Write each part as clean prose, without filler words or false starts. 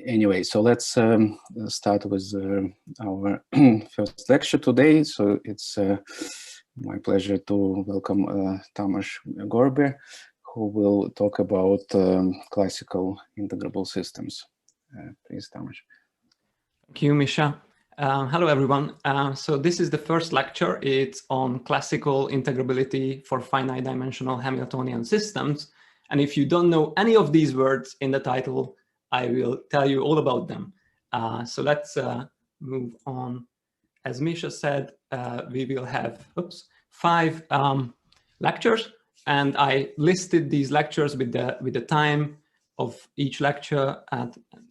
Anyway, so let's start with our first lecture today. So it's my pleasure to welcome Tamás Görbe, who will talk about classical integrable systems. Please, Tamás. Thank you, Misha. Hello, everyone. So this is the first lecture. It's on classical integrability for finite-dimensional Hamiltonian systems. And if you don't know any of these words in the title, I will tell you all about them. So let's move on. As Misha said, we will have 5 lectures, and I listed these lectures with the time of each lecture,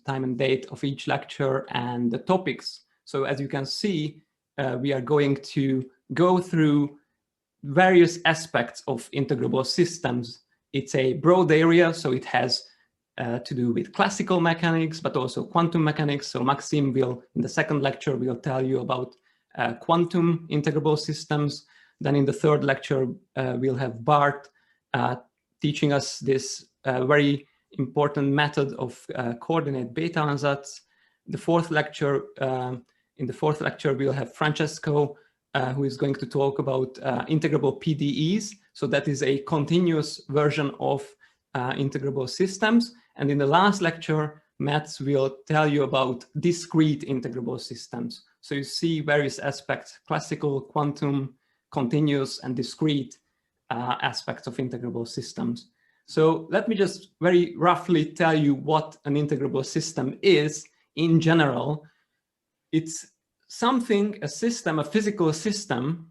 time and date of each lecture, and the topics. So as you can see, we are going to go through various aspects of integrable systems. It's a broad area, so it has to do with classical mechanics, but also quantum mechanics. So Maxim will, in the second lecture, will tell you about quantum integrable systems. Then in the third lecture, we'll have Bart teaching us this very important method of coordinate beta ansatz. In the fourth lecture, we'll have Francesco, who is going to talk about integrable PDEs. So that is a continuous version of integrable systems. And in the last lecture, Mats will tell you about discrete integrable systems. So you see various aspects: classical, quantum, continuous, and discrete aspects of integrable systems. So let me just very roughly tell you what an integrable system is in general. It's something, a system, a physical system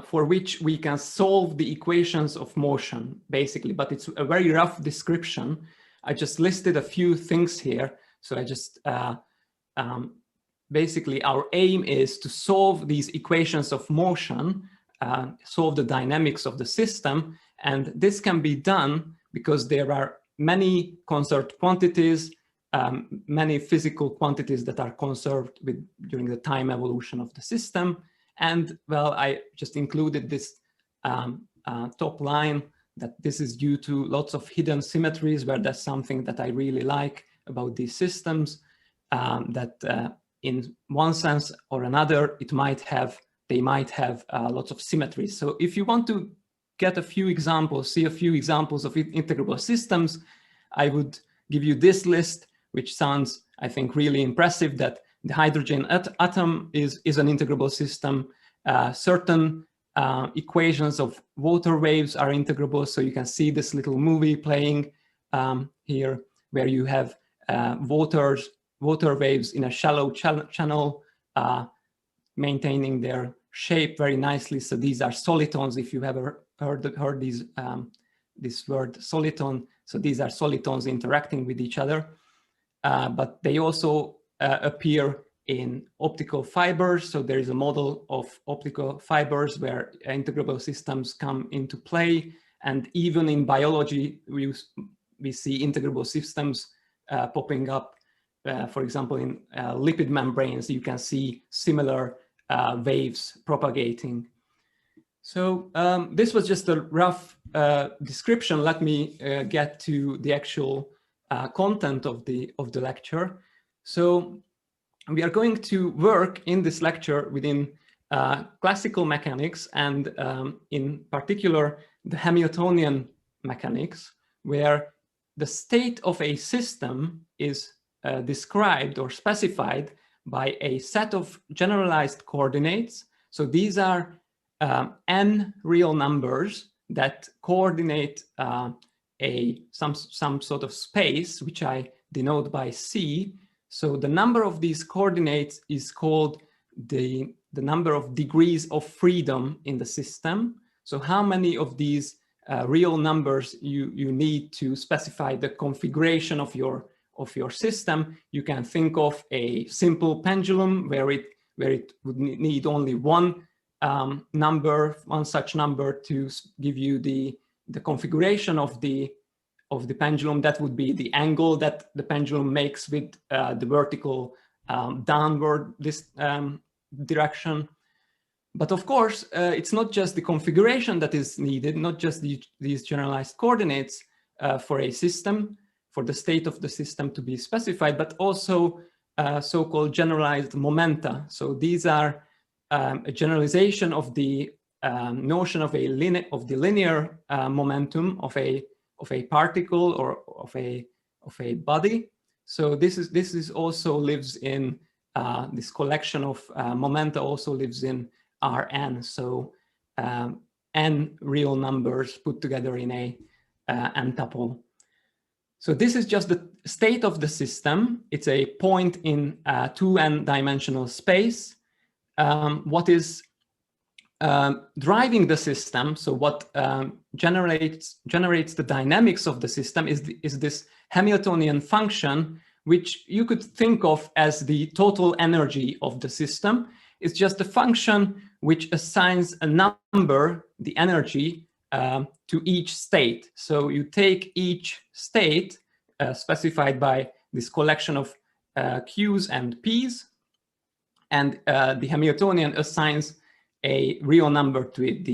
for which we can solve the equations of motion, basically, but it's a very rough description. I just listed a few things here. So I just, basically our aim is to solve these equations of motion, solve the dynamics of the system. And this can be done because there are many conserved quantities, many physical quantities that are conserved during the time evolution of the system. And well, I just included this top line that this is due to lots of hidden symmetries, where that's something that I really like about these systems, that in one sense or another, they might have lots of symmetries. So if you want to get a few examples, see a few examples of integrable systems, I would give you this list, which sounds, I think, really impressive, that the hydrogen atom is an integrable system. Certain equations of water waves are integrable. So you can see this little movie playing here, where you have water waves in a shallow channel maintaining their shape very nicely. So these are solitons, if you've ever heard these, this word soliton. So these are solitons interacting with each other. But they also appear in optical fibers. So there is a model of optical fibers where integrable systems come into play. And even in biology, we see integrable systems popping up. For example, in lipid membranes, you can see similar waves propagating. So this was just a rough description. Let me get to the actual content of the lecture. So we are going to work in this lecture within classical mechanics, and in particular the Hamiltonian mechanics, where the state of a system is described or specified by a set of generalized coordinates. So these are n real numbers that coordinate some sort of space, which I denote by C. So the number of these coordinates is called the number of degrees of freedom in the system. So how many of these real numbers you need to specify the configuration of your system. You can think of a simple pendulum where it would need only one such number to give you the configuration of the pendulum. That would be the angle that the pendulum makes with the vertical downward direction. But of course, it's not just the configuration that is needed, not just these generalized coordinates for a system. for the state of the system to be specified, but also so-called generalized momenta. So these are a generalization of the notion of the linear momentum of a particle or of a body. So this is also lives in this collection of momenta also lives in Rn. So n real numbers put together in a n-tuple. So this is just the state of the system. It's a point in 2n dimensional space. What is driving the system, so what generates the dynamics of the system is this Hamiltonian function, which you could think of as the total energy of the system. It's just a function which assigns a number, the energy, to each state. So you take each state specified by this collection of Q's and P's, and the Hamiltonian assigns a real number to it,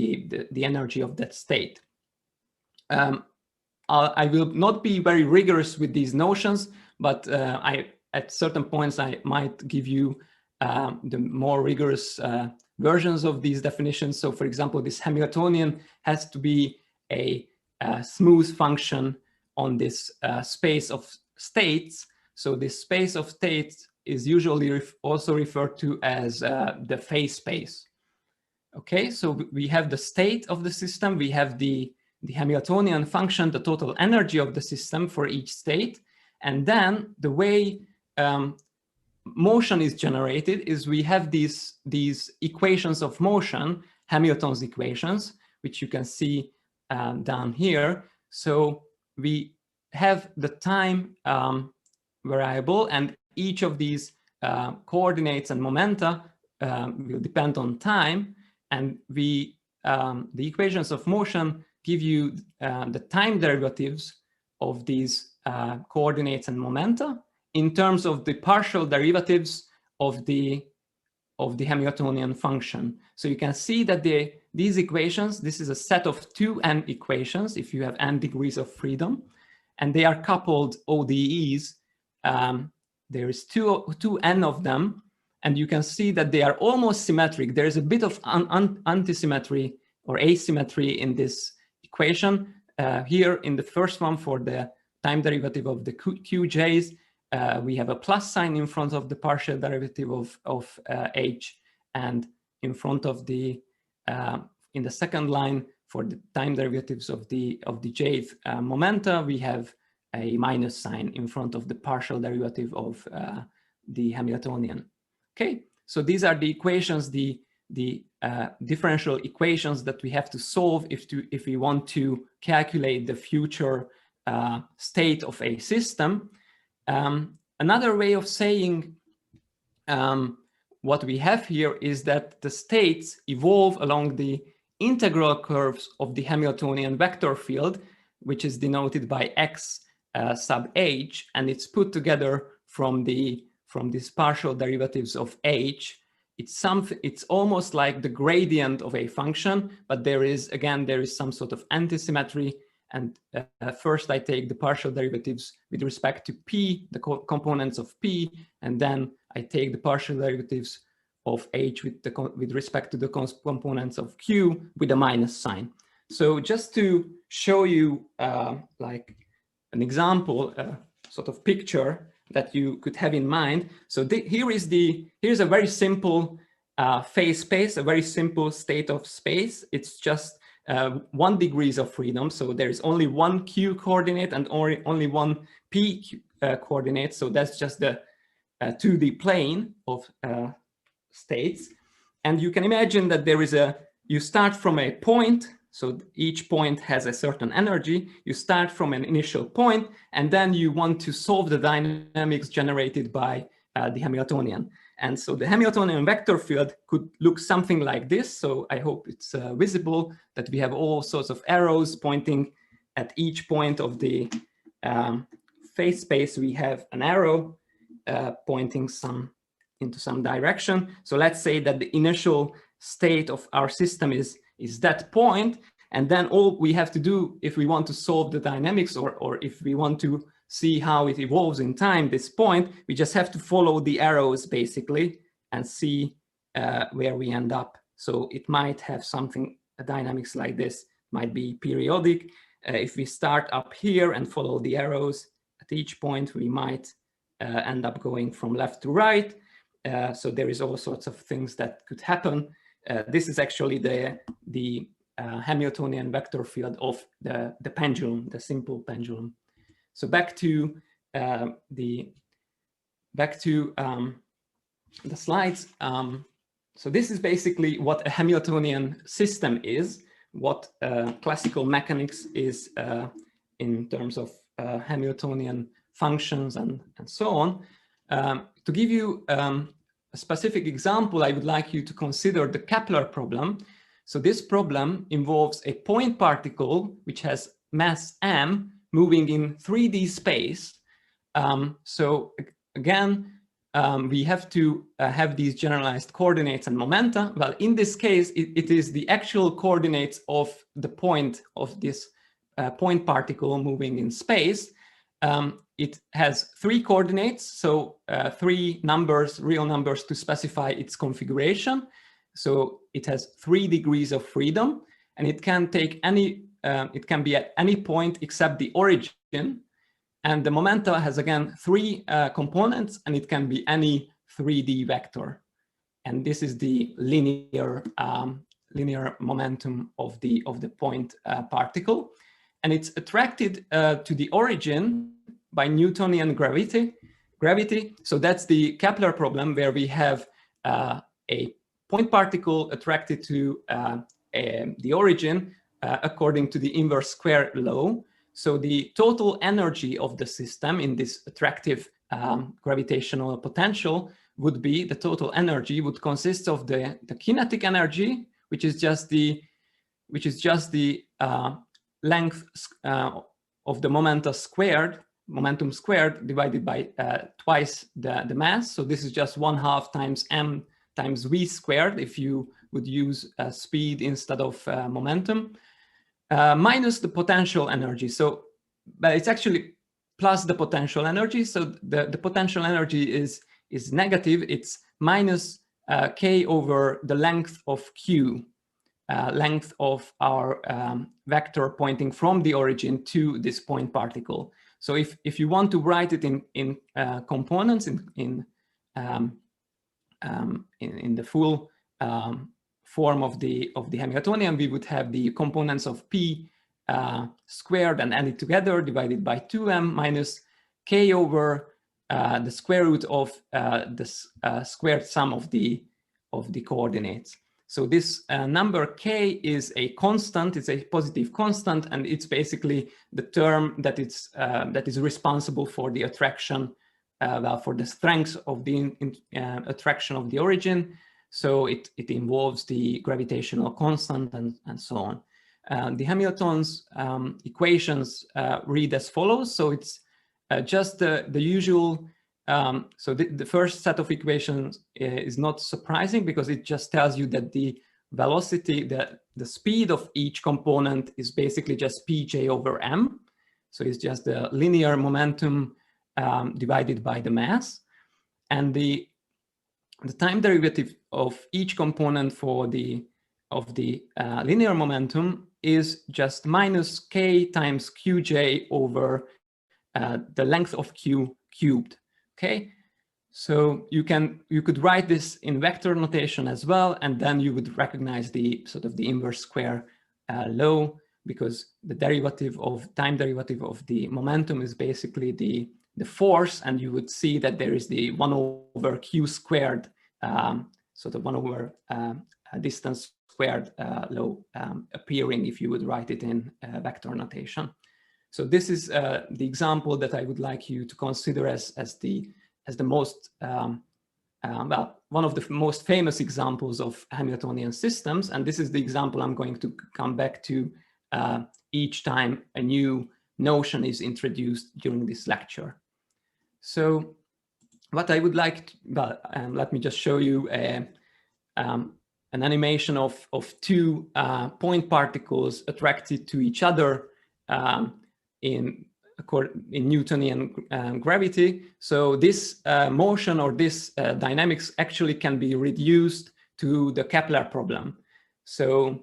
the energy of that state. I will not be very rigorous with these notions, but at certain points I might give you the more rigorous versions of these definitions. So for example, this Hamiltonian has to be a smooth function on this space of states. So this space of states is usually also referred to as the phase space. Okay, so we have the state of the system, we have the Hamiltonian function, the total energy of the system for each state, and then the way motion is generated is we have these equations of motion, Hamilton's equations, which you can see down here. So we have the time variable, and each of these coordinates and momenta will depend on time, and the equations of motion give you the time derivatives of these coordinates and momenta in terms of the partial derivatives of the Hamiltonian function. So you can see that these equations, this is a set of 2n equations if you have n degrees of freedom, and they are coupled ODEs. There is 2n of them, and you can see that they are almost symmetric. There is a bit of antisymmetry or asymmetry in this equation. Here in the first one, for the time derivative of the qj's, we have a plus sign in front of the partial derivative of h, and in front of the in the second line for the time derivatives of the jth momenta, we have a minus sign in front of the partial derivative of the Hamiltonian. Okay, so these are the equations, the differential equations that we have to solve if we want to calculate the future state of a system. Another way of saying what we have here is that the states evolve along the integral curves of the Hamiltonian vector field, which is denoted by x sub h, and it's put together from these partial derivatives of h. It's almost like the gradient of a function, but there is some sort of antisymmetry. And first I take the partial derivatives with respect to p, the components of p, and then I take the partial derivatives of h with respect to the components of q with a minus sign. So just to show you like an example, sort of picture that you could have in mind. So here's a very simple phase space, a very simple state of space. It's just 1 degrees of freedom. So there is only one q coordinate and only one p coordinate. So that's just the 2D plane of states. And you can imagine that you start from a point. So each point has a certain energy. You start from an initial point, and then you want to solve the dynamics generated by the Hamiltonian. And so the Hamiltonian vector field could look something like this. So I hope it's visible that we have all sorts of arrows pointing at each point of the phase space. We have an arrow pointing into some direction. So let's say that the initial state of our system is that point, and then all we have to do if we want to solve the dynamics or if we want to see how it evolves in time, this point, we just have to follow the arrows basically and see where we end up. So it might have something, dynamics like this, might be periodic. If we start up here and follow the arrows at each point, we might end up going from left to right. So there is all sorts of things that could happen. This is actually the Hamiltonian vector field of the pendulum, the simple pendulum. So back to the slides. So this is basically what a Hamiltonian system is, what classical mechanics is in terms of Hamiltonian functions and so on. To give you a specific example, I would like you to consider the Kepler problem. So this problem involves a point particle which has mass m moving in 3D space. So again, we have to have these generalized coordinates and momenta. Well, in this case, it is the actual coordinates of the point of this point particle moving in space. It has 3 coordinates, so 3 numbers, real numbers, to specify its configuration. So it has 3 degrees of freedom, and it can take any, it can be at any point except the origin. And the momenta has, again, 3 components, and it can be any 3D vector. And this is the linear momentum of the point particle. And it's attracted to the origin by Newtonian gravity. So that's the Kepler problem, where we have a point particle attracted to the origin according to the inverse square law. So the total energy of the system in this attractive gravitational potential would be, the total energy would consist of the kinetic energy, which is just the length of the momentum squared divided by twice the mass. So this is just 1/2 times m times v squared if you would use speed instead of momentum, minus the potential energy. So, but it's actually plus the potential energy. So the potential energy is negative. It's minus k over the length of q, length of our vector pointing from the origin to this point particle. So if you want to write it in components in the full form of the Hamiltonian, we would have the components of p squared and added together divided by 2m minus k over the square root of the squared sum of the coordinates. So this number k is a constant, it's a positive constant, and it's basically the term that is responsible for the attraction, for the strength of the attraction of the origin. So it involves the gravitational constant and so on. The Hamilton's equations read as follows. So it's just the usual. So the first set of equations is not surprising, because it just tells you that the velocity, the speed of each component is basically just pj over m. So it's just the linear momentum divided by the mass. And the time derivative of each component of the linear momentum is just minus k times qj over the length of q cubed. Okay, so you could write this in vector notation as well, and then you would recognize the sort of the inverse square law, because the time derivative of the momentum is basically the force, and you would see that there is the 1 over q squared, sort of 1 over distance squared law appearing if you would write it in vector notation. So this is the example that I would like you to consider as the most, well, one of the most famous examples of Hamiltonian systems. And this is the example I'm going to come back to each time a new notion is introduced during this lecture. So what I would like to, let me just show you an animation of 2 point particles attracted to each other in in Newtonian gravity. So this motion or this dynamics actually can be reduced to the Kepler problem. So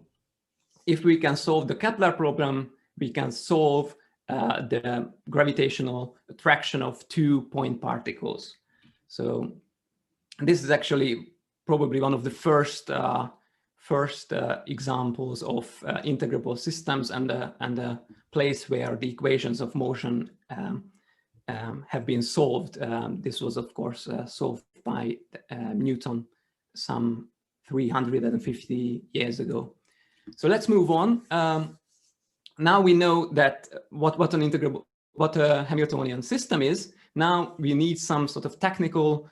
if we can solve the Kepler problem, we can solve the gravitational attraction of 2 point particles. So this is actually probably one of the first examples of integrable systems and a place where the equations of motion have been solved. This was, of course, solved by Newton some 350 years ago. So let's move on. Now we know that what a Hamiltonian system is. Now we need some sort of technical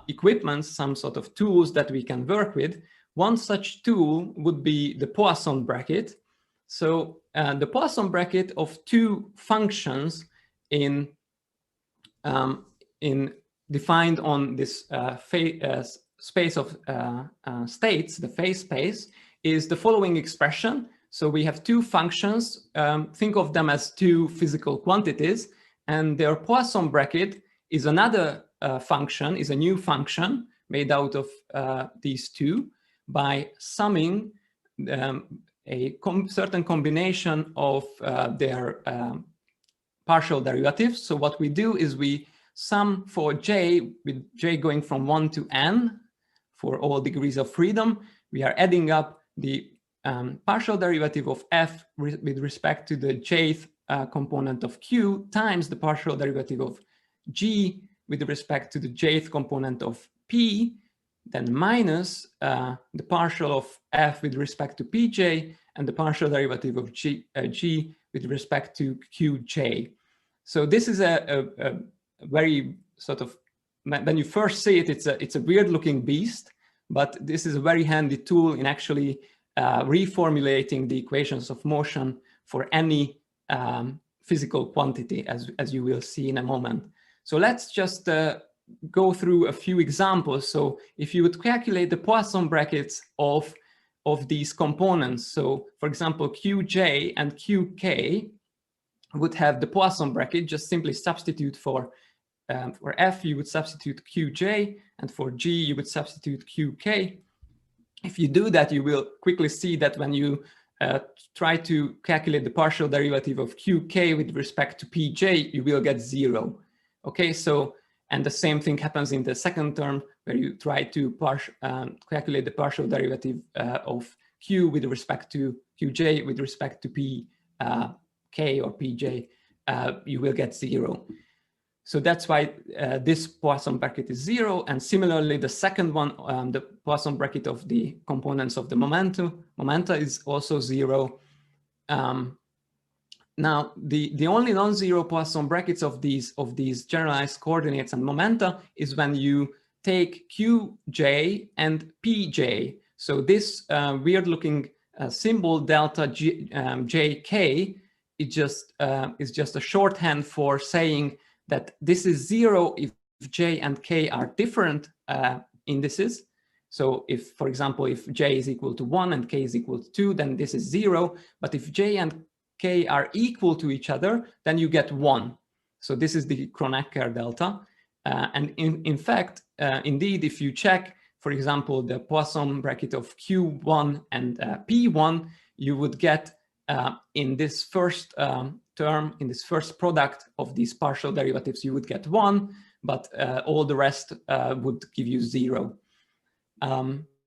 equipment, some sort of tools that we can work with. One such tool would be the Poisson bracket. So the Poisson bracket of two functions defined on this space of states, the phase space, is the following expression. So we have two functions, think of them as two physical quantities, and their Poisson bracket is another function, is a new function made out of these two by summing a certain combination of their partial derivatives. So what we do is we sum for j, with j going from 1 to n for all degrees of freedom. We are adding up the partial derivative of f with respect to the jth component of q times the partial derivative of g with respect to the jth component of p, then minus the partial of f with respect to pj and the partial derivative of g with respect to qj. So this is a very sort of, when you first see it, it's a weird looking beast, but this is a very handy tool in actually reformulating the equations of motion for any physical quantity, as you will see in a moment. So let's just go through a few examples. So if you would calculate the Poisson brackets of these components, so for example, qj and qk would have the Poisson bracket, just simply substitute for f, you would substitute qj, and for g, you would substitute qk. If you do that, you will quickly see that when you try to calculate the partial derivative of qk with respect to pj, you will get 0. Okay, so, and the same thing happens in the second term, where you try to calculate the partial derivative of q with respect to qj with respect to k or pj, you will get 0. So that's why this Poisson bracket is 0. And similarly, the second one, the Poisson bracket of the components of the momenta is also 0. Now, the only non-zero Poisson brackets of these generalized coordinates and momenta is when you take qj and pj. So this weird-looking symbol delta jk is just a shorthand for saying that this is 0 if j and k are different indices. So if, for example, if j is equal to 1 and k is equal to 2, then this is 0. But if j and k are equal to each other, then you get 1. So this is the Kronecker delta. And in fact, indeed, if you check, for example, the Poisson bracket of q1 and p1, you would get in this first term, in this first product of these partial derivatives, you would get 1, but all the rest would give you 0.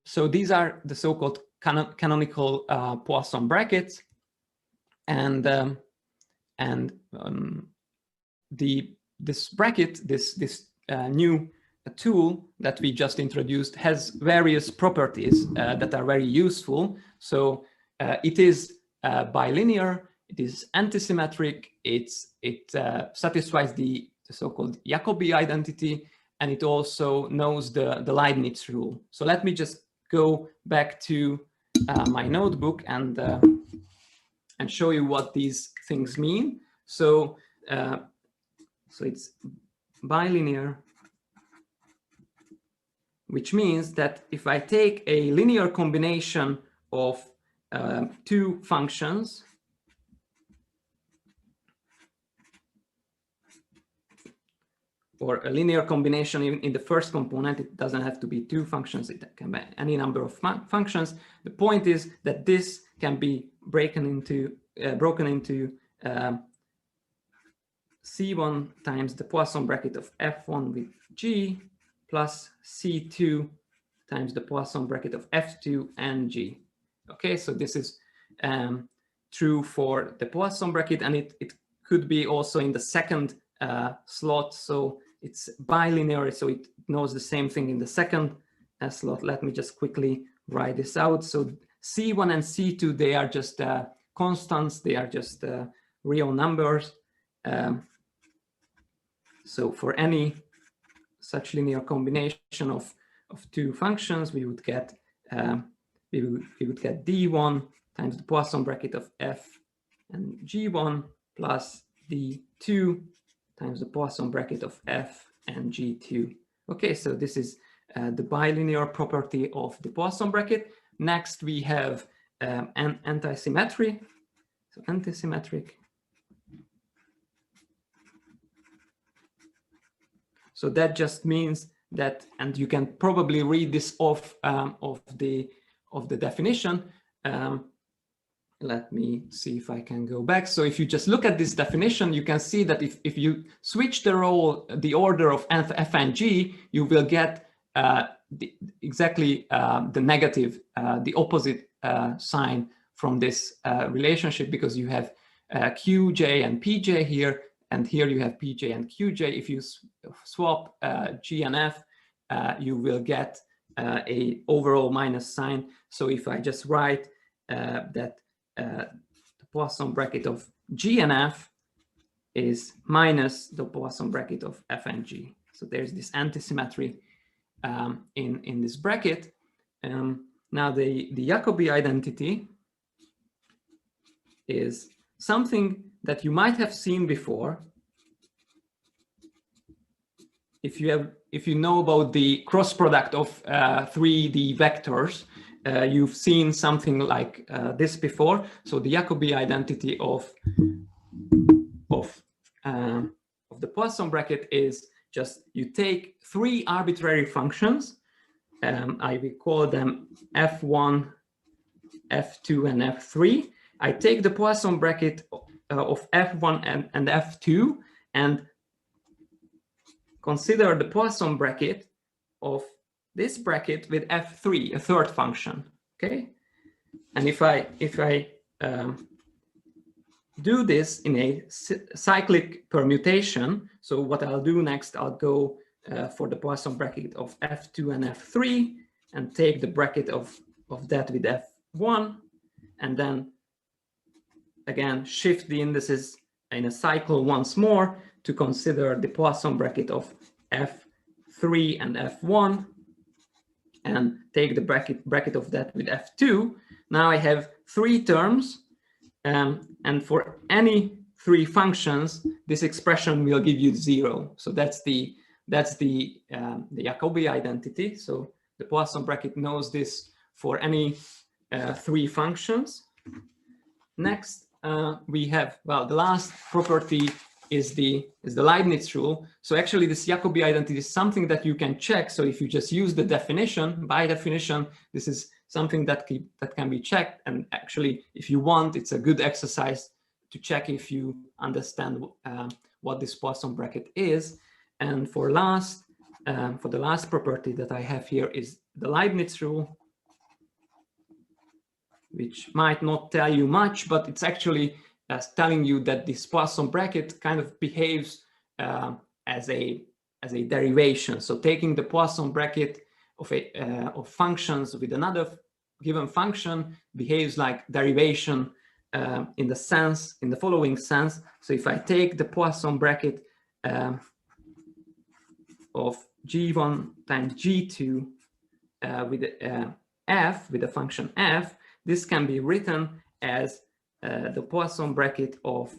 So these are the so-called canonical Poisson brackets. And this bracket, this new tool that we just introduced, has various properties that are very useful. So it is bilinear, it is antisymmetric, it satisfies the so-called Jacobi identity, and it also knows the Leibniz rule. So let me just go back to my notebook and show you what these things mean. So, so it's bilinear, which means that if I take a linear combination of two functions, or a linear combination in the first component. It doesn't have to be two functions, it can be any number of functions. The point is that this can be broken into C1 times the Poisson bracket of F1 with G plus C2 times the Poisson bracket of F2 and G. Okay, so this is true for the Poisson bracket, and it could be also in the second slot. So it's bilinear, so it knows the same thing in the second slot. Let me just quickly write this out. So C1 and C2, they are just constants, they are just real numbers. So for any such linear combination of two functions, we would get D1 times the Poisson bracket of F and G1 plus D2 times the Poisson bracket of F and G2. Okay, so this is the bilinear property of the Poisson bracket. Next, we have an antisymmetry. So antisymmetric. So that just means that, and you can probably read this off of the definition. Let me see if I can go back. So if you just look at this definition, you can see that if you switch the order of F and G, you will get exactly the negative, the opposite sign from this relationship, because you have Qj and Pj here, and here you have Pj and Qj. If you swap G and F, you will get a overall minus sign. So if I just write that the Poisson bracket of G and F is minus the Poisson bracket of F and G. So there's this antisymmetry in this bracket. Now the Jacobi identity is something that you might have seen before. If you know about the cross product of 3D vectors, you've seen something like this before. So the Jacobi identity of the Poisson bracket is just you take three arbitrary functions. I will call them F1, F2, and F3. I take the Poisson bracket of F1 and F2 and consider the Poisson bracket of this bracket with F3, a third function. Okay, and if I do this in a cyclic permutation, so what I'll do next, I'll go for the Poisson bracket of F2 and F3 and take the bracket of that with F1, and then again shift the indices in a cycle once more to consider the Poisson bracket of F3 and F1 and take the bracket of that with F2. Now I have three terms, and for any three functions, this expression will give you 0. So that's the Jacobi identity. So the Poisson bracket knows this for any three functions. Next, we have, well, the last property is the Leibniz rule. So actually this Jacobi identity is something that you can check. So if you just use the definition, by definition, this is something that can be checked. And actually, if you want, it's a good exercise to check if you understand what this Poisson bracket is. And for the last property that I have here is the Leibniz rule, which might not tell you much, but it's actually telling you that this Poisson bracket kind of behaves as a derivation. So taking the Poisson bracket of functions with another given function behaves like derivation in the following sense. So if I take the Poisson bracket of G1 times G2 with f, with the function f, this can be written as the Poisson bracket of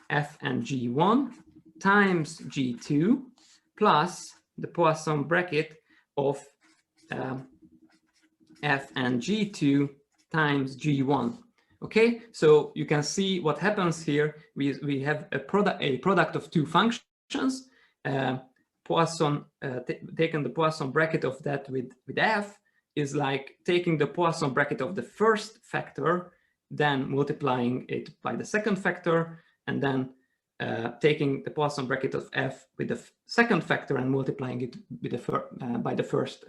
f and G1 times G2 plus the Poisson bracket of f and G2 times G1. Okay, so you can see what happens here. We have a product of two functions. Poisson, taken the Poisson bracket of that with f is like taking the Poisson bracket of the first factor, then multiplying it by the second factor, and then taking the Poisson bracket of f with the second factor and multiplying it with by the first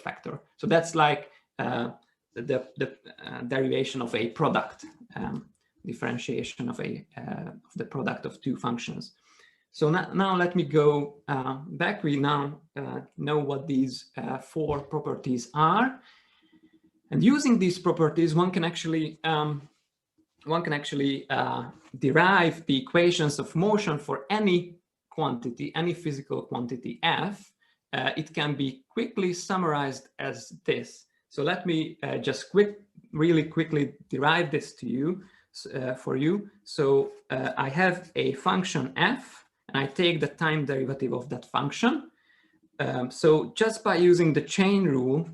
factor. So that's like the derivation of a product, differentiation of the product of two functions. So now let me go back. We now know what these four properties are, and using these properties, one can actually derive the equations of motion for any quantity, any physical quantity f. It can be quickly summarized as this. So let me just really quickly derive this to you, for you. So I have a function f, and I take the time derivative of that function. So just by using the chain rule,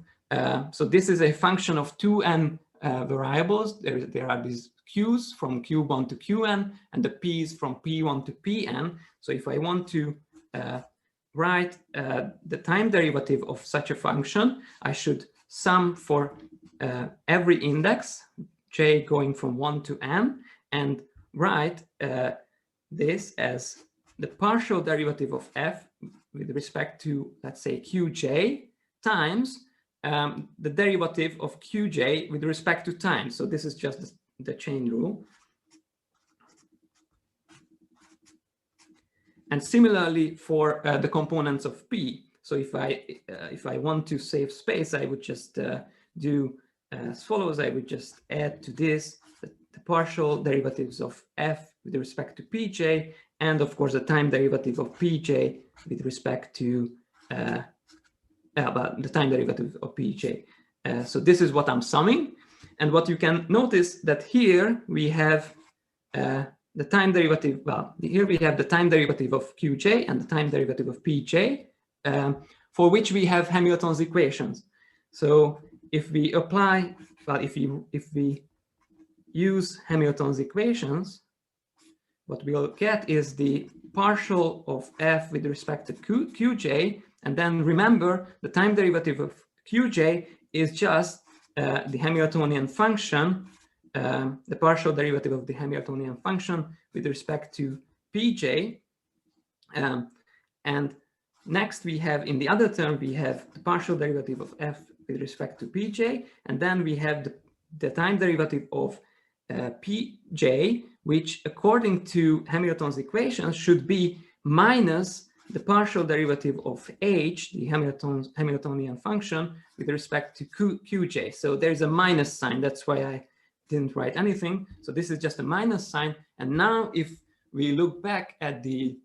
so this is a function of 2n variables. There are these q's from q1 to qn, and the p's from p1 to pn. So if I want to write the time derivative of such a function, I should sum for every index, j going from 1 to n, and write this as the partial derivative of f with respect to, let's say, qj times the derivative of qj with respect to time. So this is just the chain rule. And similarly for the components of p. So if I want to save space, I would just do as follows. I would just add to this the partial derivatives of f with respect to pj, and of course the time derivative of pj with respect to the time derivative of pj. So this is what I'm summing, and what you can notice that here we have the time derivative. Well, here we have the time derivative of qj and the time derivative of pj, for which we have Hamilton's equations. So if we apply, well, if we use Hamilton's equations, what we'll get is the partial of f with respect to qj, and then remember the time derivative of qj is just the Hamiltonian function, the partial derivative of the Hamiltonian function with respect to pj. And next we have, in the other term, we have the partial derivative of f with respect to pj, and then we have the time derivative of pj, which according to Hamilton's equations should be minus the partial derivative of h, the Hamiltonian function, with respect to qj. So there's a minus sign. That's why I didn't write anything. So this is just a minus sign. And now if we look back at the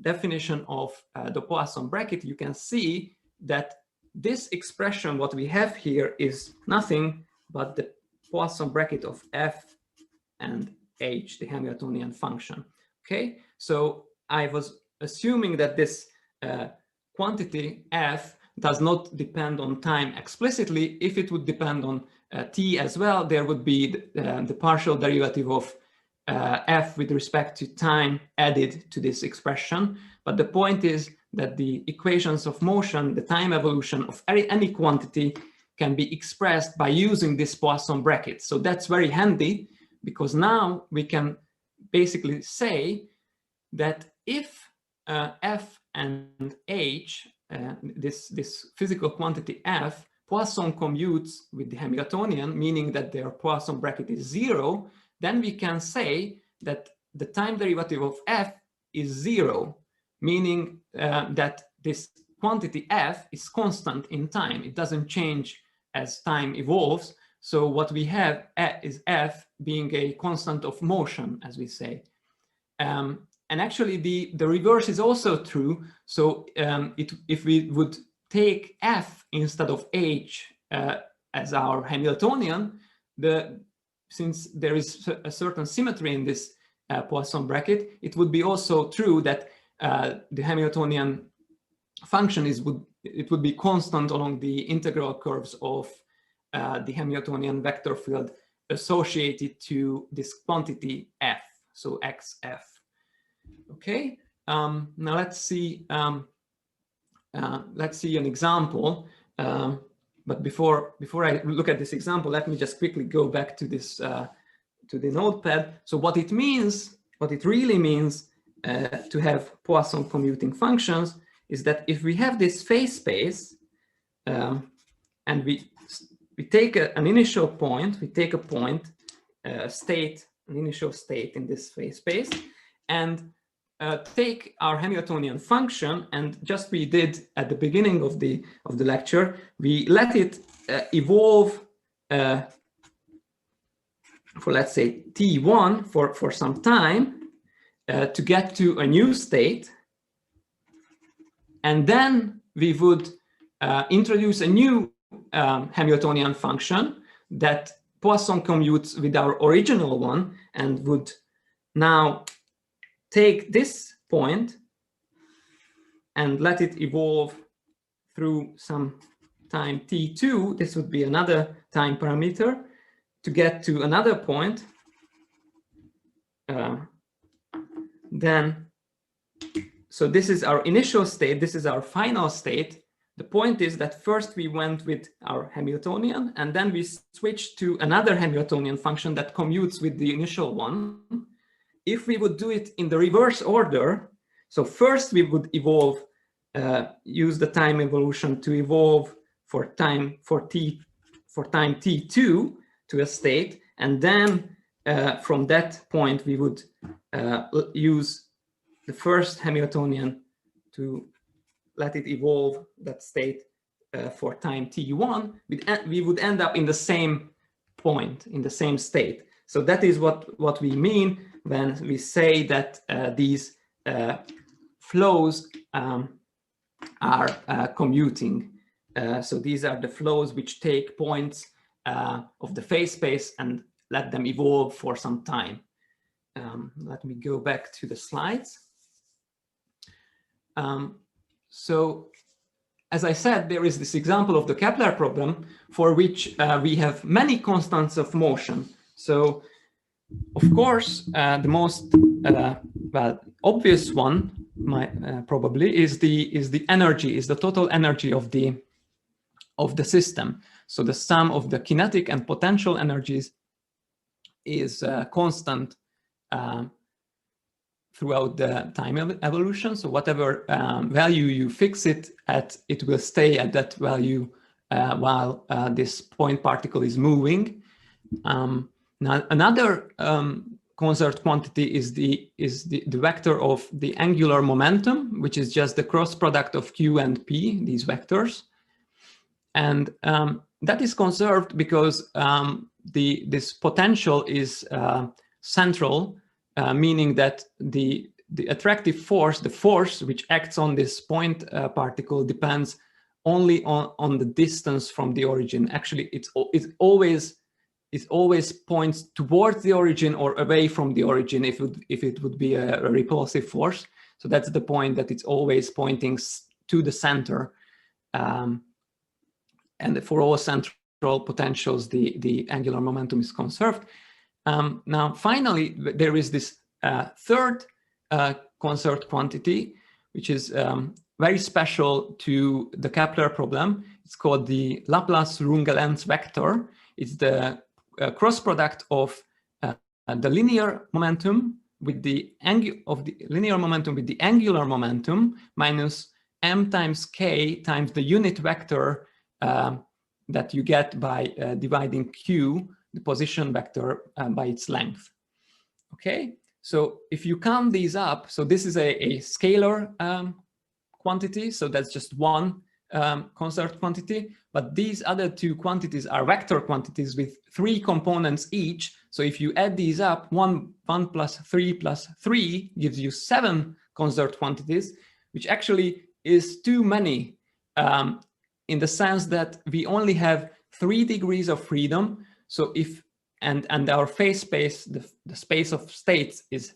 definition of the Poisson bracket, you can see that this expression, what we have here, is nothing but the Poisson bracket of f and h, the Hamiltonian function. Okay, so I was assuming that this quantity f does not depend on time explicitly. If it would depend on t as well, there would be the partial derivative of f with respect to time added to this expression. But the point is that the equations of motion, the time evolution of any quantity, can be expressed by using this Poisson bracket. So that's very handy, because now we can basically say that if f and h, this physical quantity f, Poisson commutes with the Hamiltonian, meaning that their Poisson bracket is 0, then we can say that the time derivative of f is 0, meaning that this quantity f is constant in time. It doesn't change as time evolves. So what we have is f being a constant of motion, as we say. And actually the reverse is also true. So if we would take f instead of h as our Hamiltonian, since there is a certain symmetry in this Poisson bracket, it would be also true that the Hamiltonian function would be constant along the integral curves of the Hamiltonian vector field associated to this quantity f, so xf. Okay, now let's see an example. But before I look at this example, let me just quickly go back to this to the notepad. So what it means, what it really means to have Poisson commuting functions is that if we have this phase space and we take an initial point, we take a point, state, an initial state in this phase space, and take our Hamiltonian function, and just we did at the beginning of the lecture, we let it evolve for, let's say, t1 for some time to get to a new state, and then we would introduce a new Hamiltonian function that Poisson commutes with our original one, and would now take this point and let it evolve through some time t2. This would be another time parameter to get to another point. So this is our initial state, this is our final state. The point is that first we went with our Hamiltonian, and then we switched to another Hamiltonian function that commutes with the initial one. If we would do it in the reverse order, so first we would evolve, use the time evolution to evolve for time t2 to a state, and then from that point we would use the first Hamiltonian to let it evolve that state for time t1. We would end up in the same point, in the same state. So that is what we mean when we say that these flows are commuting. So these are the flows which take points of the phase space and let them evolve for some time. Let me go back to the slides. So as I said, there is this example of the Kepler problem for which we have many constants of motion. So of course, the most well, obvious one probably is the energy, is the total energy of the system. So the sum of the kinetic and potential energies is constant throughout the time evolution. So whatever value you fix it at, it will stay at that value while this point particle is moving. Now another constant quantity is the vector of the angular momentum, which is just the cross product of q and p, these vectors. And that is conserved because this potential is central, meaning that the attractive force, the force which acts on this point particle, depends only on the distance from the origin. Actually, it always points towards the origin or away from the origin if it would be a repulsive force. So that's the point, that it's always pointing to the center. And for all central potentials, the angular momentum is conserved. Now, finally, there is this third conserved quantity, which is very special to the Kepler problem. It's called the Laplace-Runge-Lenz vector. It's the cross product of the linear momentum with the linear momentum with the angular momentum minus m times k times the unit vector that you get by dividing q, the position vector, by its length. Okay, so if you count these up, so this is a scalar quantity, so that's just one conserved quantity, but these other two quantities are vector quantities with 3 components each. So if you add these up, 1 plus 3 plus 3 gives you 7 conserved quantities, which actually is too many in the sense that we only have 3 degrees of freedom. So if and our phase space, the space of states is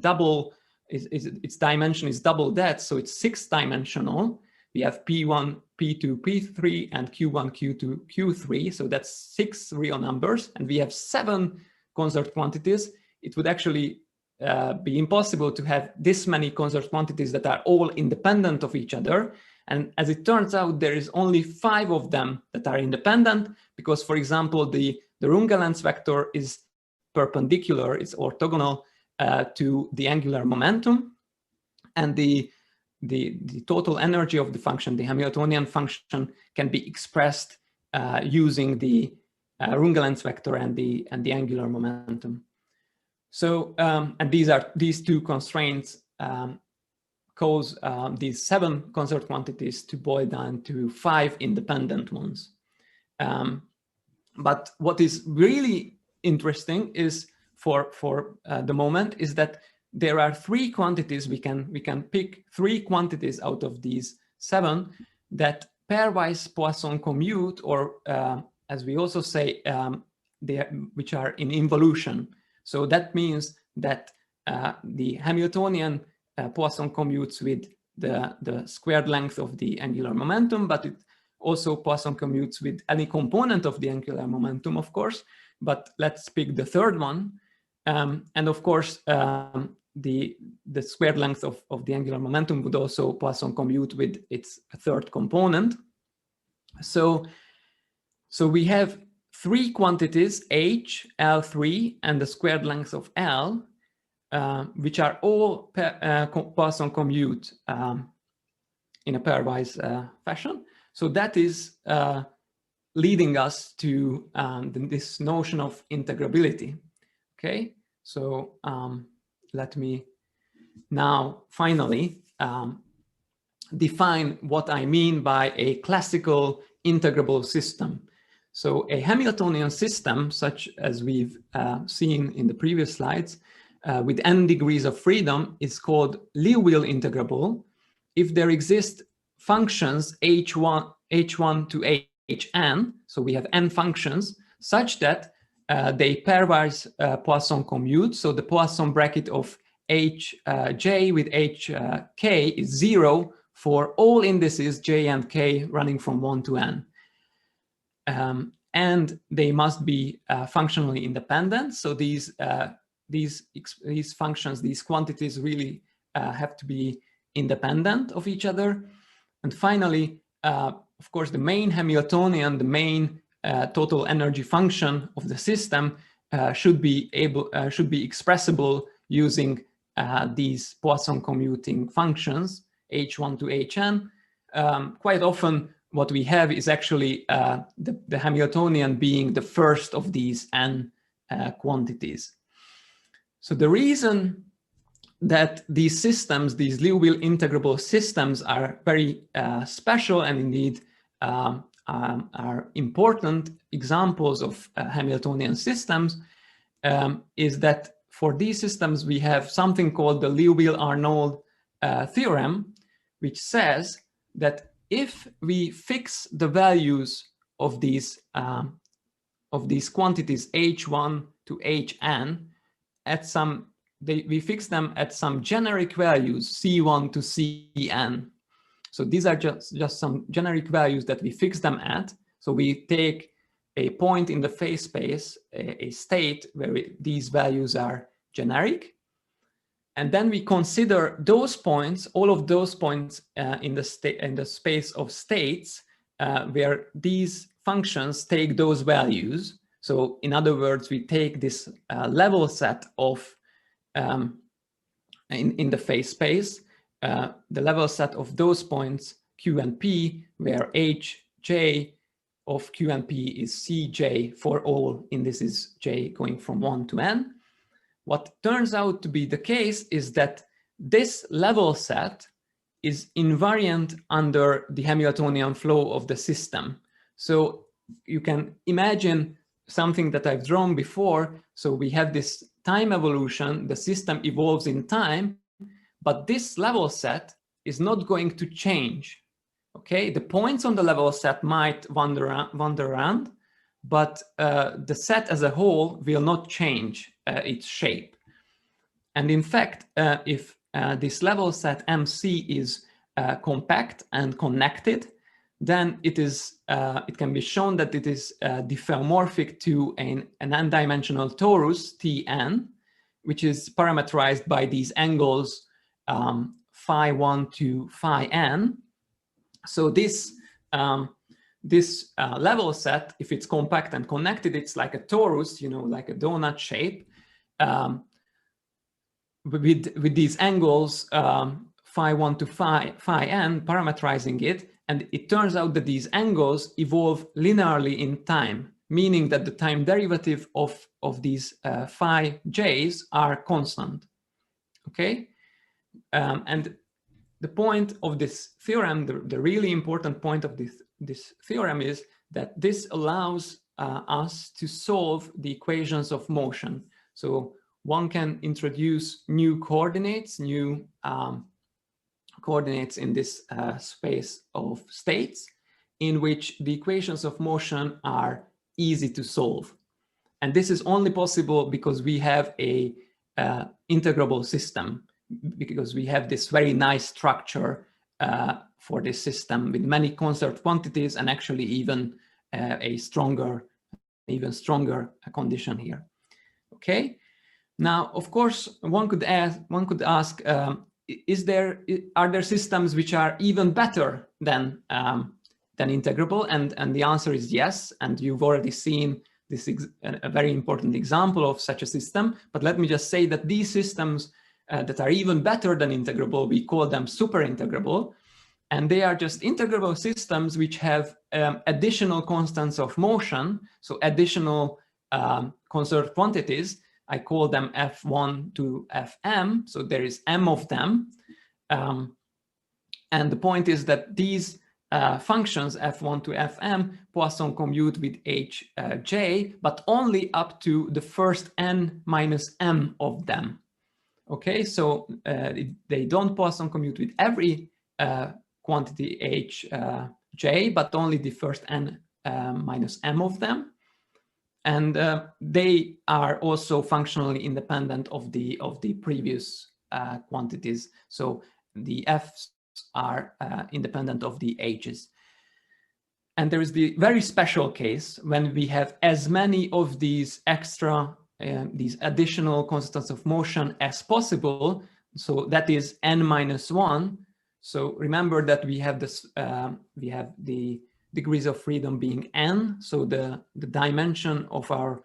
double, its dimension is double that, so it's 6-dimensional. We have P1, P2, P3, and Q1, Q2, Q3. So that's 6 real numbers, and we have 7 conserved quantities. It would actually be impossible to have this many constant quantities that are all independent of each other. And as it turns out, there is only 5 of them that are independent because, for example, the Runge-Lenz vector is perpendicular, it's orthogonal to the angular momentum. And the total energy of the function, the Hamiltonian function, can be expressed using the Runge-Lenz vector and the angular momentum. So, and these 2 constraints cause these 7 constant quantities to boil down to 5 independent ones. But what is really interesting is for the moment is that there are 3 quantities. We can pick 3 quantities out of these 7 that pairwise Poisson commute, or as we also say, which are in involution. So that means that the Hamiltonian Poisson commutes with the squared length of the angular momentum, but it also Poisson commutes with any component of the angular momentum, of course. But let's pick the 3rd one. And of course, the squared length of the angular momentum would also Poisson commute with its 3rd component. So we have 3 quantities, H, L3, and the squared length of L, which are all Poisson commute in a pairwise fashion. So that is leading us to this notion of integrability. Okay, so let me now finally define what I mean by a classical integrable system. So a Hamiltonian system, such as we've seen in the previous slides, with n degrees of freedom, is called Liouville integrable if there exist functions h1 to hn, so we have n functions, such that they pairwise Poisson commute. So the Poisson bracket of hj with hk is 0 for all indices j and k running from 1 to n. And they must be functionally independent. So these functions, these quantities really have to be independent of each other. And finally, of course, the main Hamiltonian, the main total energy function of the system should be expressible using these Poisson commuting functions, h1 to hn. Quite often, what we have is actually the Hamiltonian being the first of these n quantities. So the reason that these systems, these Liouville integrable systems, are very special and indeed are important examples of Hamiltonian systems is that for these systems we have something called the Liouville-Arnold theorem, which says that if we fix the values of these quantities h1 to hn at some, we fix them at some generic values c1 to cn. So these are just some generic values that we fix them at. So we take a point in the phase space, a state where these values are generic. And then we consider those points, all of those points in the space of states where these functions take those values. So in other words, we take this level set of in the phase space, the level set of those points Q and P, where Hj of Q and P is Cj for all indices j going from 1 to n. What turns out to be the case is that this level set is invariant under the Hamiltonian flow of the system. So you can imagine something that I've drawn before. So we have this time evolution, the system evolves in time, but this level set is not going to change. Okay, the points on the level set might wander around, but the set as a whole will not change its shape. And in fact, if this level set MC is compact and connected, then it can be shown that it is diffeomorphic to an n-dimensional torus Tn, which is parameterized by these angles phi1 to phi n. So this level set, if it's compact and connected, it's like a torus, like a donut shape, with these angles phi1 to phi n, parameterizing it. And it turns out that these angles evolve linearly in time, meaning that the time derivative of these phi j's are constant. Okay, and the point of this theorem, the really important point of this theorem, is that this allows us to solve the equations of motion. So one can introduce new coordinates, coordinates in this space of states, in which the equations of motion are easy to solve. And this is only possible because we have a integrable system, because we have this very nice structure for this system with many constant quantities, and actually even even stronger condition here. Okay. Now, of course, one could ask, are there systems which are even better than integrable? And the answer is yes. And you've already seen this a very important example of such a system. But let me just say that these systems that are even better than integrable, we call them super integrable. And they are just integrable systems which have additional constants of motion, so additional conserved quantities. I call them f1 to fm, so there is m of them. And the point is that these functions f1 to fm Poisson commute with hj, but only up to the first n minus m of them. Okay, so they don't Poisson commute with every quantity hj, but only the first n minus m of them. And they are also functionally independent of the previous quantities. So the f's are independent of the h's. And there is the very special case when we have as many of these these additional constants of motion as possible. So that is n minus 1. So remember that we have this, we have the degrees of freedom being n. So the dimension of our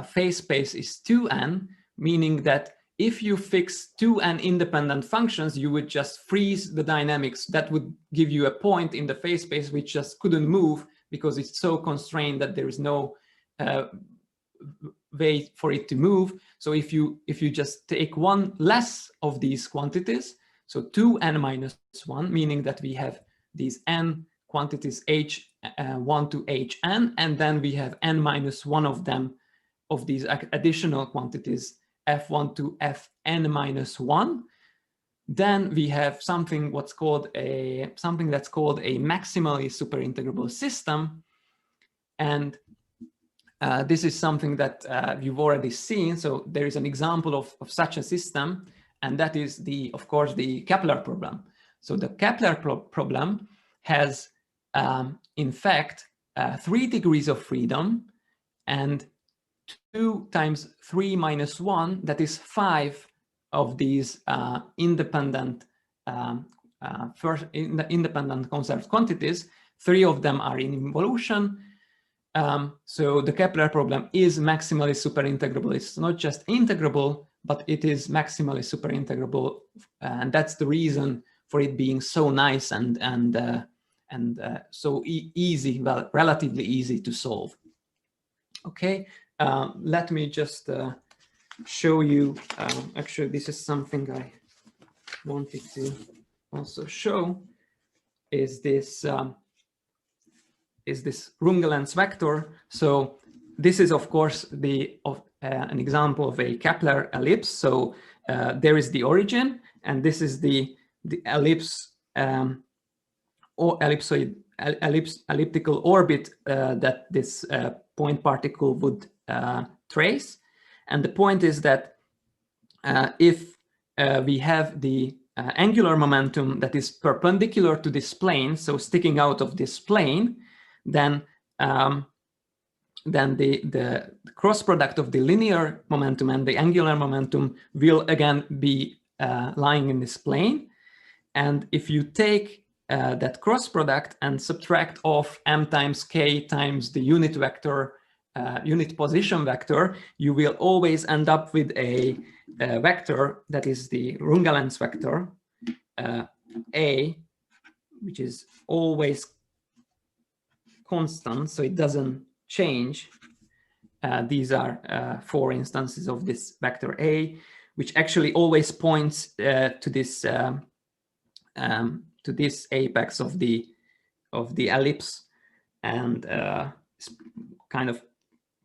phase space is 2n, meaning that if you fix 2n independent functions, you would just freeze the dynamics. That would give you a point in the phase space which just couldn't move because it's so constrained that there is no way for it to move. So if you just take one less of these quantities, so 2n minus 1, meaning that we have these n quantities h1 to hn, and then we have n minus 1 of them, of these additional quantities f1 to fn minus 1, then we have something that's called a maximally superintegrable system. And this is something that you've already seen. So there is an example of such a system, and that is of course the Kepler problem. So the Kepler problem has in fact 3 degrees of freedom, and 2 times 3 minus 1, that is 5 of these independent independent conserved quantities. 3 of them are in involution. So the Kepler problem is maximally superintegrable. It's not just integrable, but it is maximally superintegrable, and that's the reason for it being so nice and so easy, well, relatively easy to solve. Okay, let me just show you. Actually, this is something I wanted to also show. Is this Rungelen's vector? So this is, of course, an example of a Kepler ellipse. So there is the origin, and this is the ellipse or elliptical orbit that this point particle would trace. And the point is that if we have the angular momentum that is perpendicular to this plane, so sticking out of this plane, then then the cross product of the linear momentum and the angular momentum will again be lying in this plane. And if you take that cross product and subtract off m times k times the unit vector, unit position vector, you will always end up with a vector that is the Runge-Lenz vector, A, which is always constant, so it doesn't change. These are 4 instances of this vector A, which actually always points to this apex of the ellipse, and it's kind of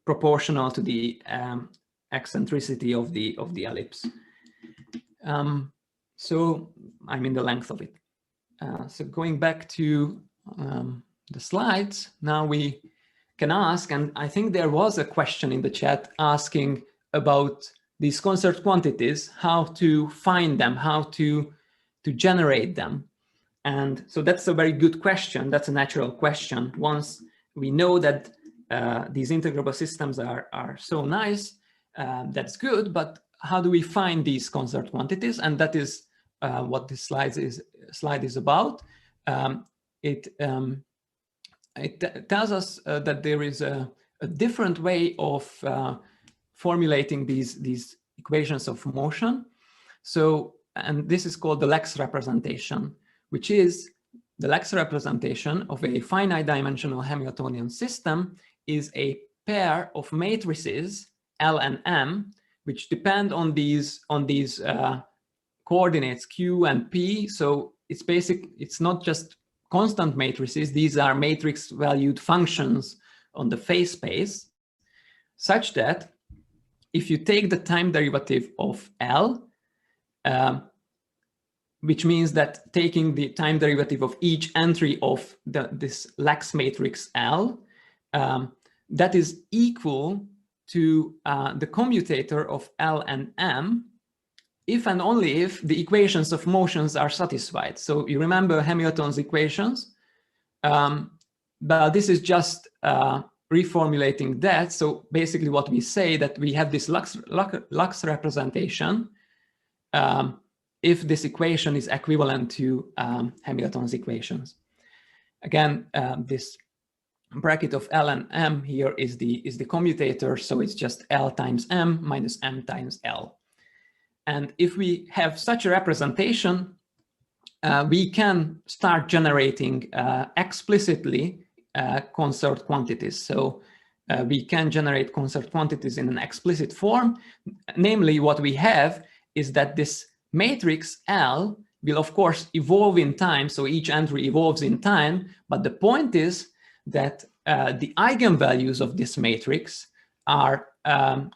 proportional to the eccentricity of the ellipse. So I mean the length of it. So going back to the slides, now we can ask, and I think there was a question in the chat asking about these concert quantities, how to find them, how to generate them. And so that's a very good question. That's a natural question. Once we know that these integrable systems are so nice, that's good, but how do we find these concert quantities? And that is what this slide is about. It tells us that there is a different way of formulating these equations of motion. So, and this is called the Lex representation, which is the Lex representation of a finite-dimensional Hamiltonian system is a pair of matrices L and M, which depend on these coordinates Q and P. So it's not just constant matrices. These are matrix valued functions on the phase space, such that if you take the time derivative of L, which means that taking the time derivative of each entry of this Lex matrix L, that is equal to the commutator of L and M, if and only if the equations of motions are satisfied. So you remember Hamilton's equations, but this is just reformulating that. So basically what we say that we have this Lux representation if this equation is equivalent to Hamilton's equations. Again, this bracket of L and M here is the commutator, so it's just L times M minus M times L. And if we have such a representation, we can start generating explicitly concert quantities. So we can generate concert quantities in an explicit form. Namely, what we have is that this matrix L will, of course, evolve in time. So each entry evolves in time. But the point is that the eigenvalues of this matrix are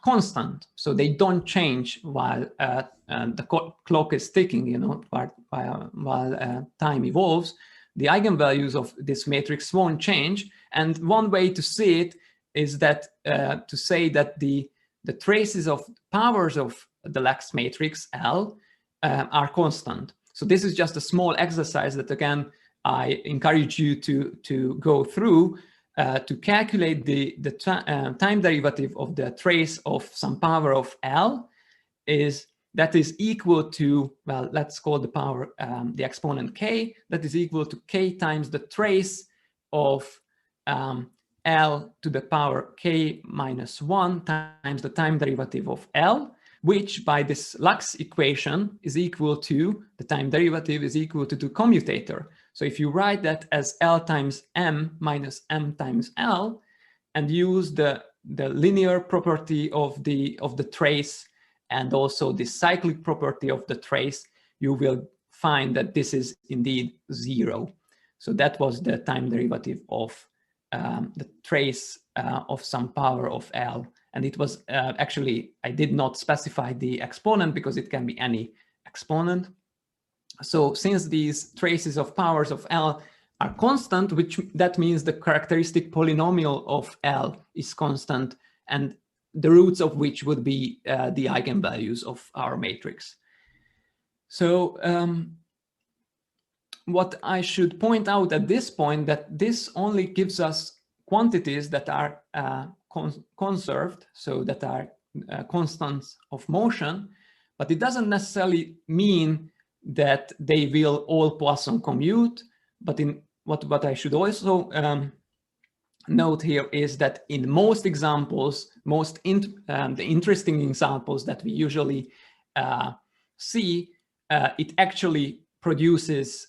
constant. So they don't change while the clock is ticking, you know, while time evolves. The eigenvalues of this matrix won't change. And one way to see it is that to say that the traces of powers of the Lex matrix L are constant. So this is just a small exercise that, again, I encourage you to go through to calculate the time derivative of the trace of some power of L that is equal to, well, let's call the power the exponent k, that is equal to k times the trace of L to the power k minus 1 times the time derivative of L, which by this Lux equation is equal to, the time derivative is equal to the commutator. So if you write that as L times M minus M times L and use the linear property of the trace and also the cyclic property of the trace, you will find that this is indeed 0. So that was the time derivative of the trace of some power of L. And it was actually, I did not specify the exponent because it can be any exponent. So since these traces of powers of L are constant, that means the characteristic polynomial of L is constant, and the roots of which would be the eigenvalues of our matrix. So what I should point out at this point, that this only gives us quantities that are conserved, so that are constants of motion, but it doesn't necessarily mean that they will all Poisson commute. But in what I should also note here is that in most examples, the interesting examples that we usually see, it actually produces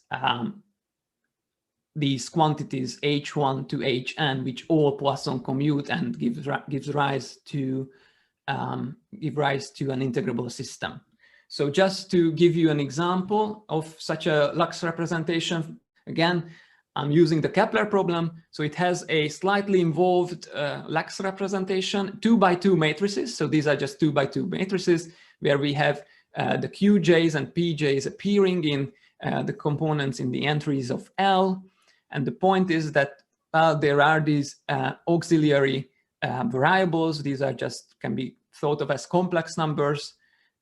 these quantities h1 to hn, which all Poisson commute and gives rise to an integrable system. So just to give you an example of such a Lux representation, again, I'm using the Kepler problem. So it has a slightly involved Lux representation, 2x2 matrices. So these are just 2x2 matrices where we have the Qj's and Pj's appearing in the components in the entries of L. And the point is that there are these auxiliary variables. These are can be thought of as complex numbers.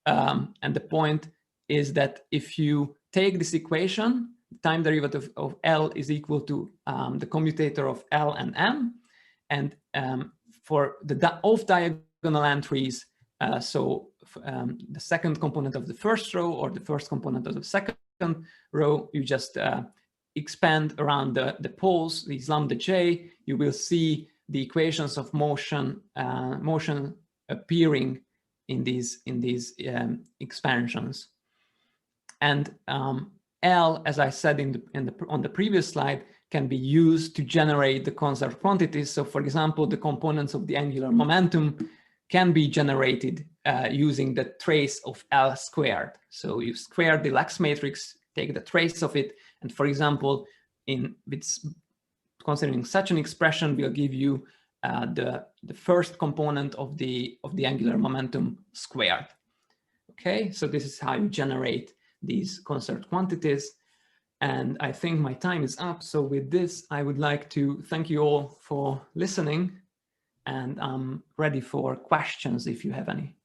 And the point is that if you take this equation, time derivative of L is equal to the commutator of L and M. And for the off-diagonal entries, the second component of the first row or the first component of the second row, you just expand around the poles, these lambda j, you will see the equations of motion appearing in these expansions. And L, as I said on the previous slide, can be used to generate the conserved quantities. So for example, the components of the angular momentum can be generated using the trace of L squared. So you square the Lux matrix, take the trace of it, and for example, considering such an expression, will give you the first component of the angular momentum squared. Okay, so this is how you generate these conserved quantities. And I think my time is up. So with this, I would like to thank you all for listening, and I'm ready for questions if you have any.